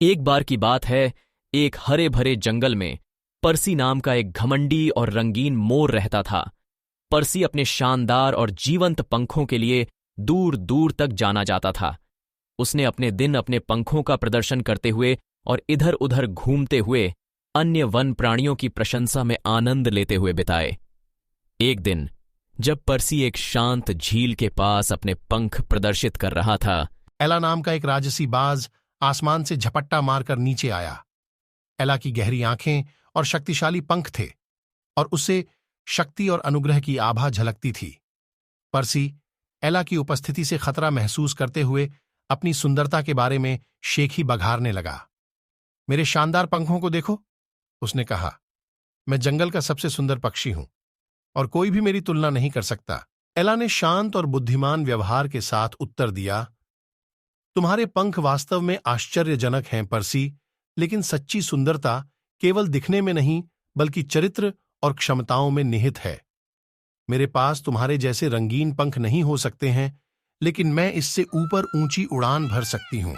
एक बार की बात है, एक हरे भरे जंगल में पर्सी नाम का एक घमंडी और रंगीन मोर रहता था। पर्सी अपने शानदार और जीवंत पंखों के लिए दूर दूर तक जाना जाता था। उसने अपने दिन अपने पंखों का प्रदर्शन करते हुए और इधर उधर घूमते हुए अन्य वन प्राणियों की प्रशंसा में आनंद लेते हुए बिताए। एक दिन जब पर्सी एक शांत झील के पास अपने पंख प्रदर्शित कर रहा था, एला नाम का एक राजसी बाज आसमान से झपट्टा मारकर नीचे आया। एला की गहरी आंखें और शक्तिशाली पंख थे और उससे शक्ति और अनुग्रह की आभा झलकती थी। पर्सी एला की उपस्थिति से खतरा महसूस करते हुए अपनी सुंदरता के बारे में शेखी बघारने लगा। मेरे शानदार पंखों को देखो, उसने कहा। मैं जंगल का सबसे सुंदर पक्षी हूं और कोई भी मेरी तुलना नहीं कर सकता। एला ने शांत और बुद्धिमान व्यवहार के साथ उत्तर दिया, तुम्हारे पंख वास्तव में आश्चर्यजनक हैं पर्सी, लेकिन सच्ची सुंदरता केवल दिखने में नहीं बल्कि चरित्र और क्षमताओं में निहित है। मेरे पास तुम्हारे जैसे रंगीन पंख नहीं हो सकते हैं, लेकिन मैं इससे ऊपर ऊंची उड़ान भर सकती हूं।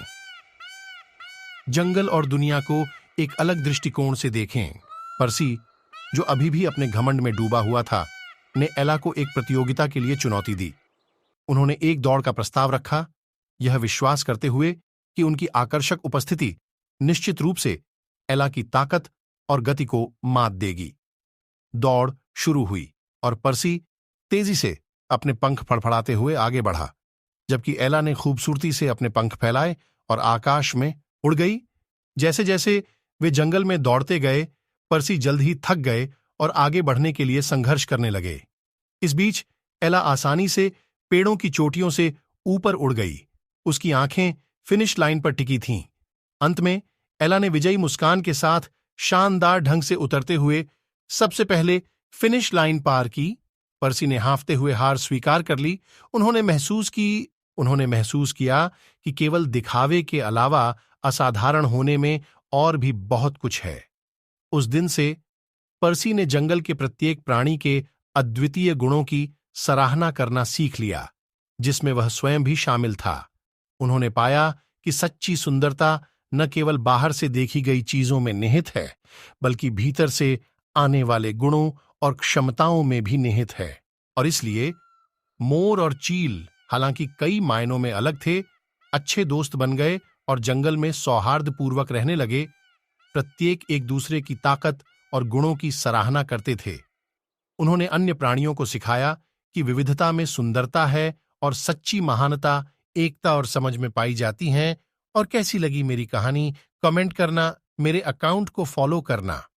जंगल और दुनिया को एक अलग दृष्टिकोण से देखें। पर्सी, जो अभी भी अपने घमंड में डूबा हुआ था, ने एला को एक प्रतियोगिता के लिए चुनौती दी। उन्होंने एक दौड़ का प्रस्ताव रखा, यह विश्वास करते हुए कि उनकी आकर्षक उपस्थिति निश्चित रूप से एला की ताकत और गति को मात देगी। दौड़ शुरू हुई और पर्सी तेजी से अपने पंख फड़फड़ाते हुए आगे बढ़ा, जबकि एला ने खूबसूरती से अपने पंख फैलाए और आकाश में उड़ गई। जैसे जैसे वे जंगल में दौड़ते गए, पर्सी जल्द ही थक गए और आगे बढ़ने के लिए संघर्ष करने लगे। इस बीच एला आसानी से पेड़ों की चोटियों से ऊपर उड़ गई। उसकी आंखें फिनिश लाइन पर टिकी थीं। अंत में एला ने विजयी मुस्कान के साथ शानदार ढंग से उतरते हुए सबसे पहले फिनिश लाइन पार की। पर्सी ने हाँफते हुए हार स्वीकार कर ली। उन्होंने महसूस किया कि केवल दिखावे के अलावा असाधारण होने में और भी बहुत कुछ है। उस दिन से पर्सी ने जंगल के प्रत्येक प्राणी के अद्वितीय गुणों की सराहना करना सीख लिया, जिसमें वह स्वयं भी शामिल था। उन्होंने पाया कि सच्ची सुंदरता न केवल बाहर से देखी गई चीजों में निहित है, बल्कि भीतर से आने वाले गुणों और क्षमताओं में भी निहित है। और इसलिए मोर और चील, हालांकि कई मायनों में अलग थे, अच्छे दोस्त बन गए और जंगल में सौहार्दपूर्वक रहने लगे। प्रत्येक एक दूसरे की ताकत और गुणों की सराहना करते थे। उन्होंने अन्य प्राणियों को सिखाया कि विविधता में सुंदरता है और सच्ची महानता एकता और समझ में पाई जाती हैं। और कैसी लगी मेरी कहानी, कमेंट करना, मेरे अकाउंट को फॉलो करना।